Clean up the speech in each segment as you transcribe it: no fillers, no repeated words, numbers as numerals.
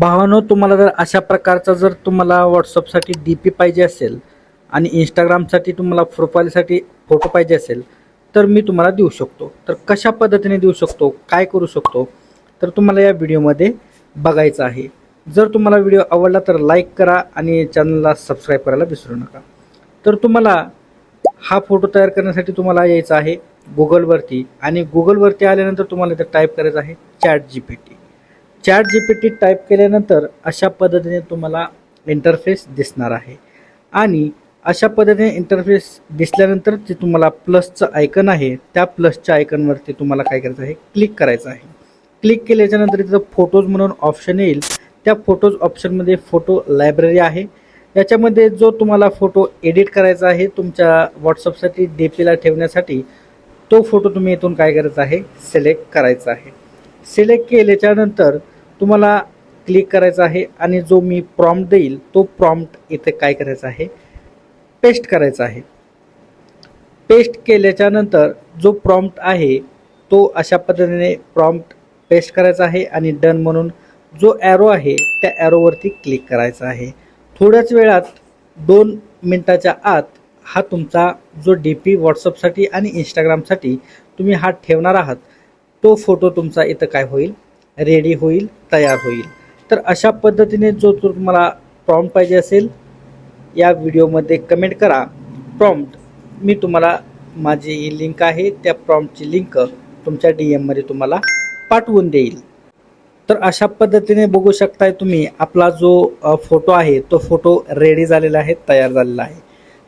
भावानो, तुम्हाला जर अशा प्रकारचा जर तुम्हाला व्हॉट्सअपसाठी डी पी पाहिजे असेल आणि इंस्टाग्रामसाठी तुम्हाला प्रोफाईलसाठी फोटो पाहिजे असेल तर मी तुम्हाला देऊ शकतो. तर कशा पद्धतीने देऊ शकतो, काय करू शकतो, तर तुम्हाला या व्हिडिओमध्ये बघायचं आहे. जर तुम्हाला व्हिडिओ आवडला तर लाईक करा आणि चॅनलला सबस्क्राईब करायला विसरू नका. तर तुम्हाला हा फोटो तयार करण्यासाठी तुम्हाला यायचं आहे गुगलवरती आणि गुगलवरती आल्यानंतर तुम्हाला इथं टाईप करायचं आहे ChatGPT. ChatGPT टाईप केल्यानंतर अशा पद्धतीने तुम्हाला इंटरफेस दिसणार आहे आणि अशा पद्धतीने इंटरफेस दिसल्यानंतर जे तुम्हाला प्लसचं आयकन आहे त्या प्लसच्या आयकनवरती तुम्हाला काय करायचं आहे, क्लिक करायचं आहे. क्लिक केल्याच्यानंतर इथं फोटोज म्हणून ऑप्शन येईल. त्या फोटोज ऑप्शनमध्ये फोटो लायब्ररी आहे. याच्यामध्ये जो तुम्हाला फोटो एडिट करायचा आहे तुमच्या व्हॉट्सअपसाठी डी पीला ठेवण्यासाठी तो फोटो तुम्ही इथून काय करायचा आहे, सिलेक्ट करायचा आहे. सिलेक्ट केल्याच्यानंतर तुम्हाला क्लिक करायचं आहे आणि जो मी प्रॉम्प्ट देईल तो प्रॉम्प्ट इथे काय करायचा आहे, पेस्ट करायचा आहे. पेस्ट केल्याच्यानंतर जो प्रॉम्प्ट आहे तो अशा पद्धतीने प्रॉम्प्ट पेस्ट करायचा आहे आणि डन म्हणून जो ॲरो आहे त्या ॲरोवरती क्लिक करायचा आहे. थोड्याच वेळात 2 मिनटाच्या आत हा तुमचा जो डी पी व्हॉट्सअपसाठी आणि इंस्टाग्रामसाठी तुम्ही हा ठेवणार आहात तो फोटो तुमचा इथं काय होईल, रेडी होईल, तयार होईल. तर अशा पद्धतीने जो तुम्हाला प्रॉम्प्ट पाहिजे असेल या व्हिडिओमध्ये कमेंट करा प्रॉम्प्ट. मी तुम्हाला माझी ही लिंक आहे त्या प्रॉम्प्टची लिंक तुमच्या DM मध्ये तुम्हाला पाठवून देईल. तर अशा पद्धतीने बघू शकताय तुम्ही आपला जो फोटो आहे तो फोटो रेडी झालेला आहे, तयार झालेला आहे.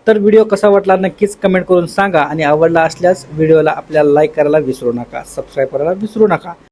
तर व्हिडिओ कसा वाटला नक्कीच कमेंट करून सांगा आणि आवडला असल्यास व्हिडिओला आपल्याला लाईक करायला विसरू नका, सबस्क्राईब करायला विसरू नका.